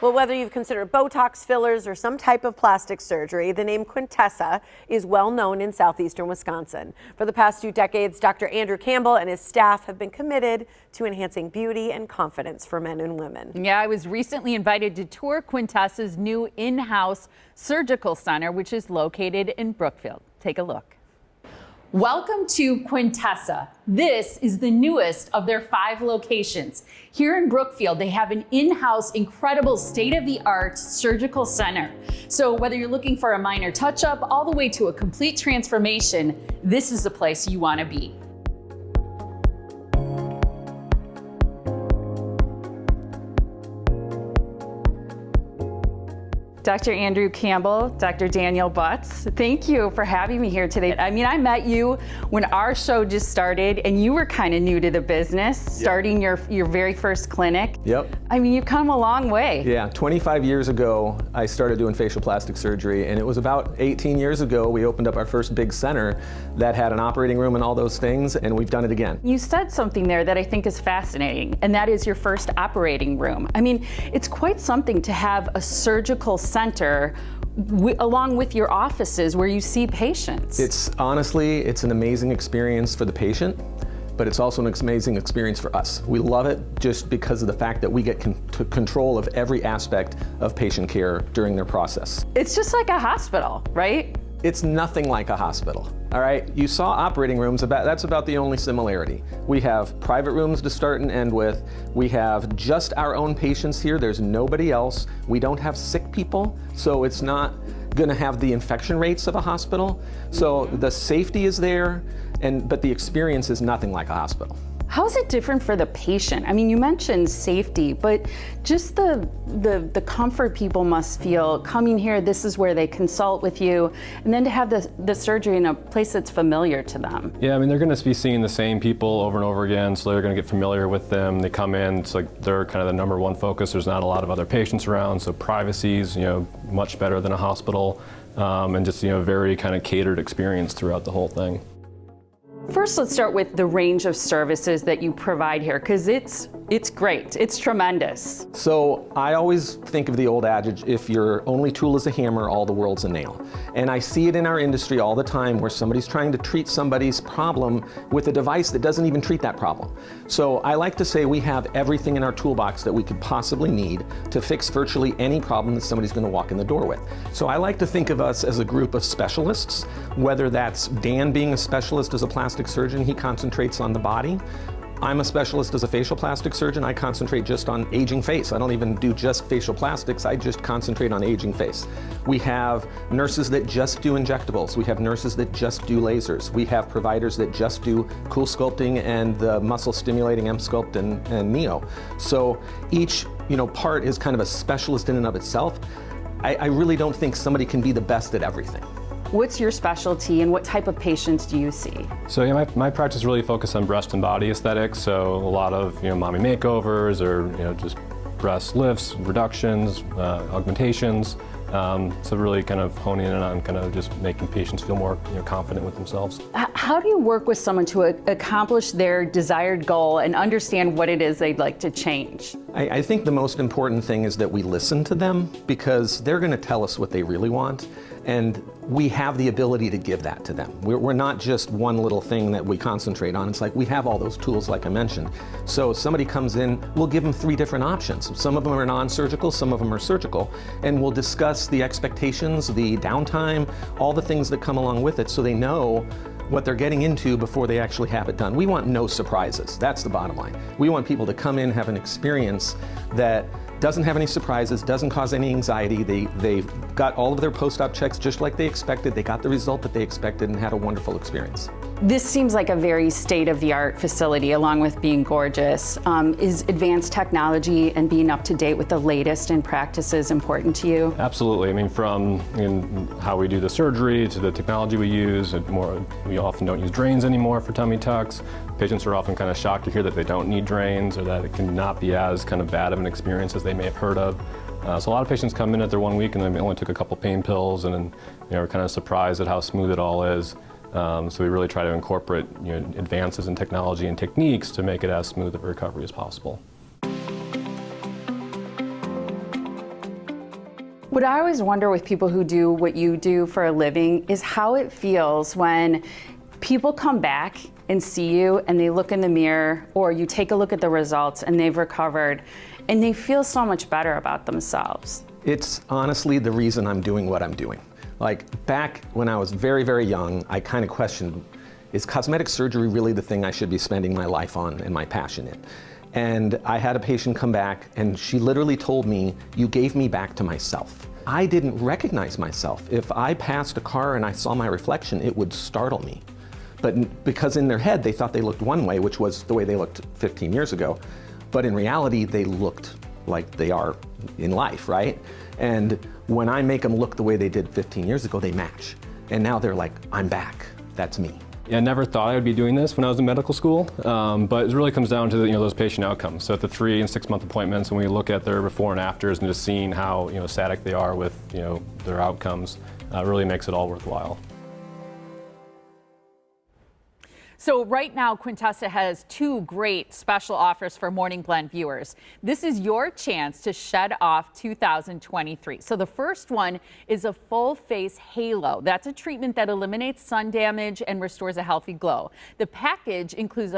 Well, whether you've considered Botox, fillers, or some type of plastic surgery, the name Quintessa is well known in southeastern Wisconsin. For the past 2 decades, Dr. Andrew Campbell and his staff have been committed to enhancing beauty and confidence for men and women. Yeah, I was recently invited to tour Quintessa's new in-house surgical center, which is located in Brookfield. Take a look. Welcome to Quintessa. This is the newest of their 5 locations. Here in Brookfield, they have an in-house, incredible state-of-the-art surgical center. So whether you're looking for a minor touch-up all the way to a complete transformation, this is the place you want to be. Dr. Andrew Campbell, Dr. Daniel Butz, thank you for having me here today. I mean, I met you when our show just started and you were kind of new to the business, starting your very first clinic. Yep. I mean, you've come a long way. Yeah, 25 years ago, I started doing facial plastic surgery, and it was about 18 years ago we opened up our first big center that had an operating room and all those things, and we've done it again. You said something there that I think is fascinating, and that is your first operating room. I mean, it's quite something to have a surgical center along with your offices where you see patients. It's an amazing experience for the patient, but it's also an amazing experience for us. We love it just because of the fact that we get control of every aspect of patient care during their process. It's just like a hospital, right? It's nothing like a hospital, all right? You saw operating rooms, that's about the only similarity. We have private rooms to start and end with. We have just our own patients here. There's nobody else. We don't have sick people, so it's not gonna have the infection rates of a hospital. So the safety is there, but the experience is nothing like a hospital. How is it different for the patient? I mean, you mentioned safety, but just the comfort people must feel coming here, this is where they consult with you, and then to have the surgery in a place that's familiar to them. Yeah, I mean, they're gonna be seeing the same people over and over again, so they're gonna get familiar with them. They come in, it's like they're kind of the number one focus. There's not a lot of other patients around, so privacy is, much better than a hospital, and just, very kind of catered experience throughout the whole thing. First, let's start with the range of services that you provide here, because it's great, it's tremendous. So I always think of the old adage, if your only tool is a hammer, all the world's a nail. And I see it in our industry all the time where somebody's trying to treat somebody's problem with a device that doesn't even treat that problem. So I like to say we have everything in our toolbox that we could possibly need to fix virtually any problem that somebody's going to walk in the door with. So I like to think of us as a group of specialists, whether that's Dan being a specialist as a plastic surgeon, he concentrates on the body. I'm a specialist as a facial plastic surgeon. I concentrate just on aging face. I don't even do just facial plastics. I just concentrate on aging face. We have nurses that just do injectables. We have nurses that just do lasers. We have providers that just do cool sculpting and the muscle stimulating M-Sculpt and Neo. So each part is kind of a specialist in and of itself. I really don't think somebody can be the best at everything. What's your specialty and what type of patients do you see? So yeah, my practice really focuses on breast and body aesthetics. So a lot of mommy makeovers or just breast lifts, reductions, augmentations. So really kind of honing in on kind of just making patients feel more confident with themselves. How do you work with someone to accomplish their desired goal and understand what it is they'd like to change? I think the most important thing is that we listen to them, because they're going to tell us what they really want. And we have the ability to give that to them. We're not just one little thing that we concentrate on. It's like we have all those tools like I mentioned. So if somebody comes in, we'll give them 3 different options. Some of them are non-surgical, some of them are surgical. And we'll discuss the expectations, the downtime, all the things that come along with it so they know what they're getting into before they actually have it done. We want no surprises. That's the bottom line. We want people to come in, have an experience that doesn't have any surprises, doesn't cause any anxiety. They've got all of their post-op checks just like they expected. They got the result that they expected and had a wonderful experience. This seems like a very state-of-the-art facility, along with being gorgeous. Is advanced technology and being up to date with the latest in practices important to you? Absolutely. I mean, from how we do the surgery to the technology we use, we often don't use drains anymore for tummy tucks. Patients are often kind of shocked to hear that they don't need drains or that it can not be as kind of bad of an experience as they may have heard of. So a lot of patients come in at their 1 week and they only took a couple pain pills and then are kind of surprised at how smooth it all is. So we really try to incorporate advances in technology and techniques to make it as smooth of a recovery as possible. What I always wonder with people who do what you do for a living is how it feels when people come back and see you and they look in the mirror, or you take a look at the results and they've recovered and they feel so much better about themselves. It's honestly the reason I'm doing what I'm doing. Like back when I was very, very young, I kind of questioned, is cosmetic surgery really the thing I should be spending my life on and my passion in? And I had a patient come back and she literally told me, you gave me back to myself. I didn't recognize myself. If I passed a car and I saw my reflection, it would startle me. But because in their head, they thought they looked one way, which was the way they looked 15 years ago. But in reality, they looked like they are in life, right? And when I make them look the way they did 15 years ago, they match. And now they're like, I'm back, that's me. Yeah, I never thought I would be doing this when I was in medical school, but it really comes down to those patient outcomes. So at the 3 and 6 month appointments, when we look at their before and afters and just seeing how static they are with their outcomes, really makes it all worthwhile. So right now, Quintessa has 2 great special offers for Morning Blend viewers. This is your chance to shed off 2023. So the first one is a full face halo. That's a treatment that eliminates sun damage and restores a healthy glow. The package includes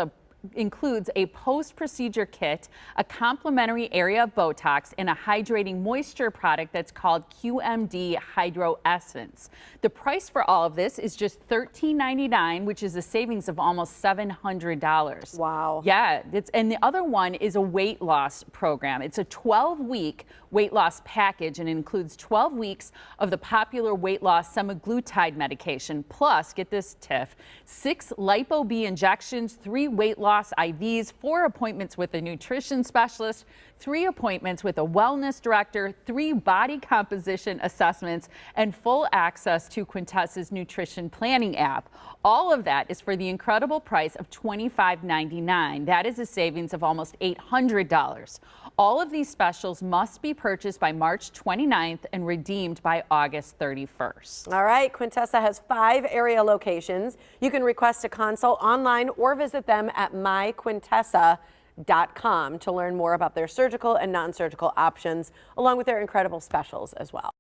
a post-procedure kit, a complimentary area of Botox, and a hydrating moisture product that's called QMD Hydro Essence. The price for all of this is just $13.99, which is a savings of almost $700. Wow. Yeah, and the other one is a weight loss program. It's a 12-week weight loss package and includes 12 weeks of the popular weight loss semaglutide medication, plus, get this, Tiff, 6 Lipo-B injections, 3 weight loss IVs, 4 appointments with a nutrition specialist, 3 appointments with a wellness director, 3 body composition assessments, and full access to Quintessa's nutrition planning app. All of that is for the incredible price of $25.99. That is a savings of almost $800. All of these specials must be purchased by March 29th and redeemed by August 31st. All right, Quintessa has 5 area locations. You can request a consult online or visit them at myquintessa.com to learn more about their surgical and non-surgical options, along with their incredible specials as well.